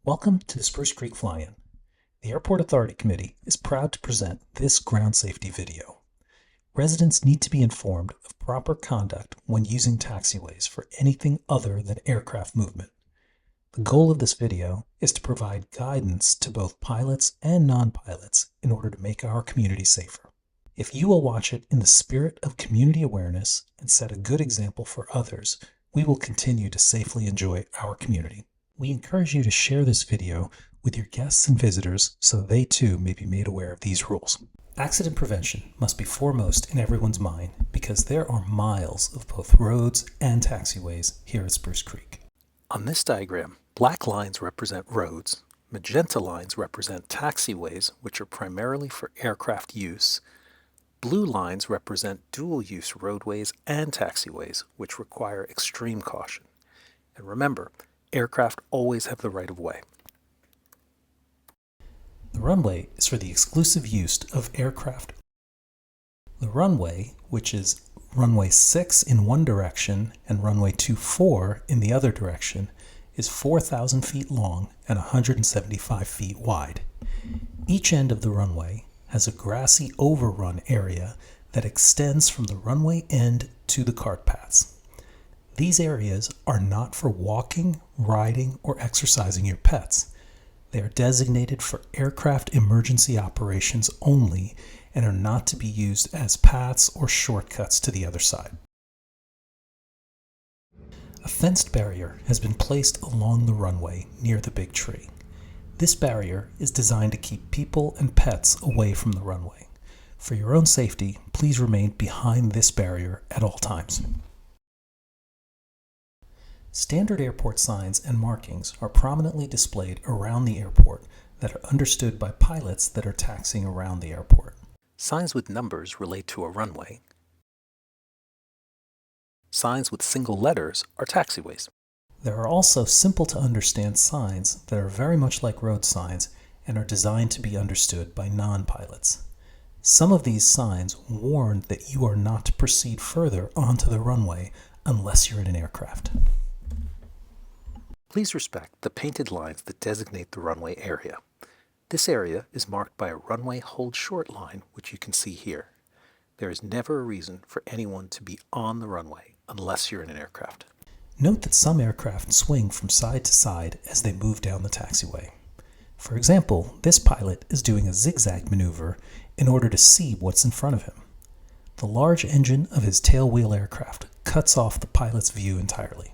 Welcome to the Spruce Creek Fly-In. The Airport Authority Committee is proud to present this ground safety video. Residents need to be informed of proper conduct when using taxiways for anything other than aircraft movement. The goal of this video is to provide guidance to both pilots and non-pilots in order to make our community safer. If you will watch it in the spirit of community awareness and set a good example for others, we will continue to safely enjoy our community. We encourage you to share this video with your guests and visitors so they too may be made aware of these rules. Accident prevention must be foremost in everyone's mind because there are miles of both roads and taxiways here at Spruce Creek. On this diagram, black lines represent roads, magenta lines represent taxiways, which are primarily for aircraft use. Blue lines represent dual-use roadways and taxiways, which require extreme caution. And remember, aircraft always have the right of way. The runway is for the exclusive use of aircraft. The runway, which is runway 6 in one direction and runway 24 in the other direction, is 4,000 feet long and 175 feet wide. Each end of the runway has a grassy overrun area that extends from the runway end to the cart paths. These areas are not for walking, riding, or exercising your pets. They are designated for aircraft emergency operations only and are not to be used as paths or shortcuts to the other side. A fenced barrier has been placed along the runway near the big tree. This barrier is designed to keep people and pets away from the runway. For your own safety, please remain behind this barrier at all times. Standard airport signs and markings are prominently displayed around the airport that are understood by pilots that are taxiing around the airport. Signs with numbers relate to a runway. Signs with single letters are taxiways. There are also simple to understand signs that are very much like road signs and are designed to be understood by non-pilots. Some of these signs warn that you are not to proceed further onto the runway unless you're in an aircraft. Please respect the painted lines that designate the runway area. This area is marked by a runway hold short line, which you can see here. There is never a reason for anyone to be on the runway unless you're in an aircraft. Note that some aircraft swing from side to side as they move down the taxiway. For example, this pilot is doing a zigzag maneuver in order to see what's in front of him. The large engine of his tailwheel aircraft cuts off the pilot's view entirely.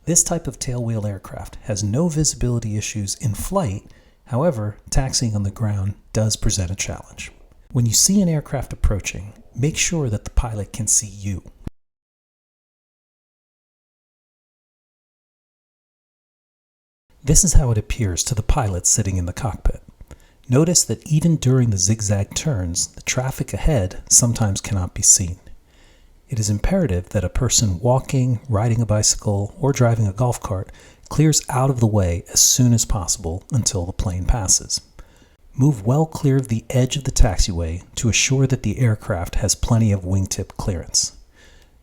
This type of tailwheel aircraft has no visibility issues in flight. However, taxiing on the ground does present a challenge. When you see an aircraft approaching, make sure that the pilot can see you. This is how it appears to the pilot sitting in the cockpit. Notice that even during the zigzag turns, the traffic ahead sometimes cannot be seen. It is imperative that a person walking, riding a bicycle, or driving a golf cart clears out of the way as soon as possible until the plane passes. Move well clear of the edge of the taxiway to assure that the aircraft has plenty of wingtip clearance.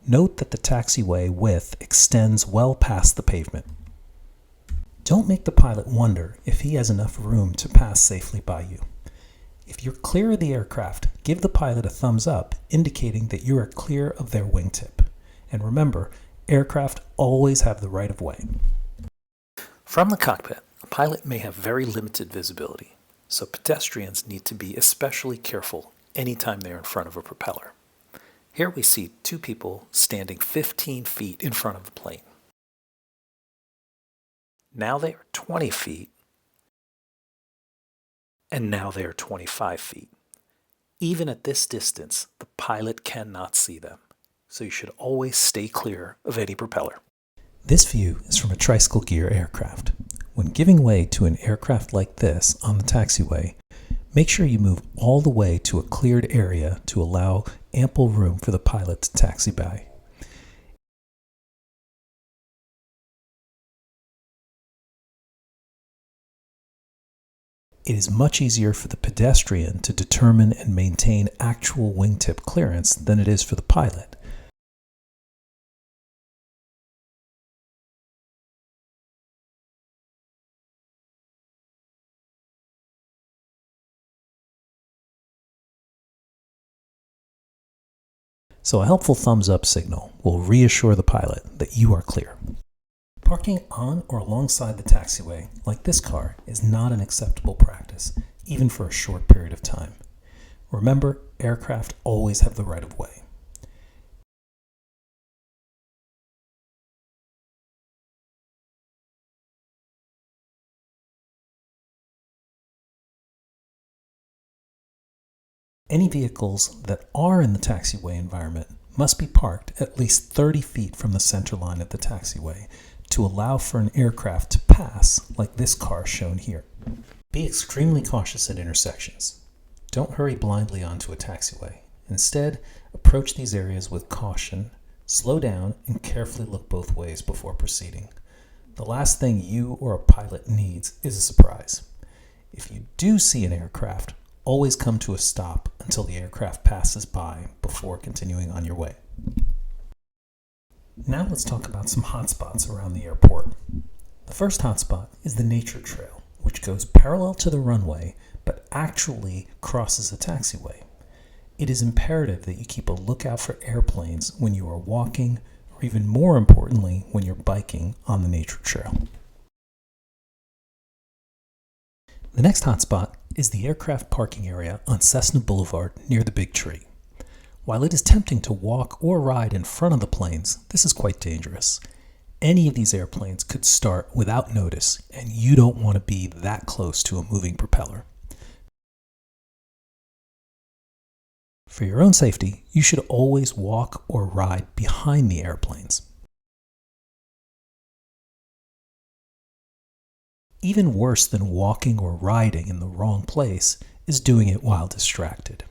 Note that the taxiway width extends well past the pavement. Don't make the pilot wonder if he has enough room to pass safely by you. If you're clear of the aircraft, give the pilot a thumbs up, indicating that you are clear of their wingtip. And remember, aircraft always have the right of way. From the cockpit, a pilot may have very limited visibility, so pedestrians need to be especially careful anytime they're in front of a propeller. Here we see two people standing 15 feet in front of the plane. Now they are 20 feet. And now they are 25 feet. Even at this distance, the pilot cannot see them, so you should always stay clear of any propeller. This view is from a tricycle gear aircraft. When giving way to an aircraft like this on the taxiway, make sure you move all the way to a cleared area to allow ample room for the pilot to taxi by. It is much easier for the pedestrian to determine and maintain actual wingtip clearance than it is for the pilot. so a helpful thumbs up signal will reassure the pilot that you are clear. Parking on or alongside the taxiway, like this car, is not an acceptable practice, even for a short period of time. Remember, aircraft always have the right of way. Any vehicles that are in the taxiway environment must be parked at least 30 feet from the center line of the taxiway to allow for an aircraft to pass, like this car shown here. Be extremely cautious at intersections. Don't hurry blindly onto a taxiway. Instead, approach these areas with caution, slow down, and carefully look both ways before proceeding. The last thing you or a pilot needs is a surprise. If you do see an aircraft, always come to a stop until the aircraft passes by before continuing on your way. Now let's talk about some hotspots around the airport. The first hotspot is the nature trail, which goes parallel to the runway but actually crosses a taxiway. It is imperative that you keep a lookout for airplanes when you are walking, or even more importantly, when you're biking on the nature trail. The next hotspot is the aircraft parking area on Cessna Boulevard near the big tree. While it is tempting to walk or ride in front of the planes, this is quite dangerous. Any of these airplanes could start without notice, and you don't want to be that close to a moving propeller. For your own safety, you should always walk or ride behind the airplanes. Even worse than walking or riding in the wrong place is doing it while distracted.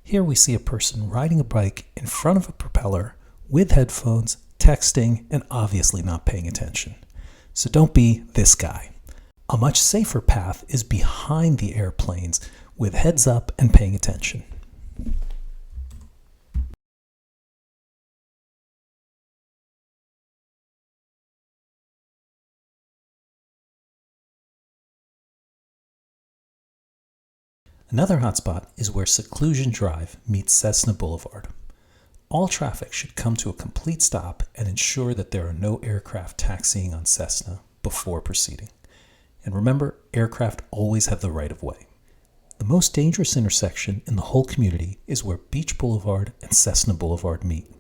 Here we see a person riding a bike in front of a propeller with headphones, texting, and obviously not paying attention. So don't be this guy. A much safer path is behind the airplanes with heads up and paying attention. Another hotspot is where Seclusion Drive meets Cessna Boulevard. All traffic should come to a complete stop and ensure that there are no aircraft taxiing on Cessna before proceeding. And remember, aircraft always have the right of way. The most dangerous intersection in the whole community is where Beach Boulevard and Cessna Boulevard meet.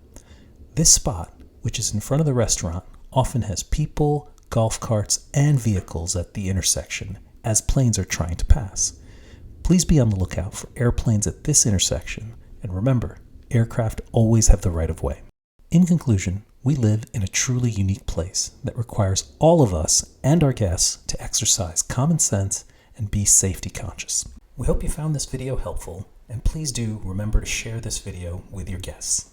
This spot, which is in front of the restaurant, often has people, golf carts, and vehicles at the intersection as planes are trying to pass. Please be on the lookout for airplanes at this intersection, and remember, aircraft always have the right of way. In conclusion, we live in a truly unique place that requires all of us and our guests to exercise common sense and be safety conscious. We hope you found this video helpful, and please do remember to share this video with your guests.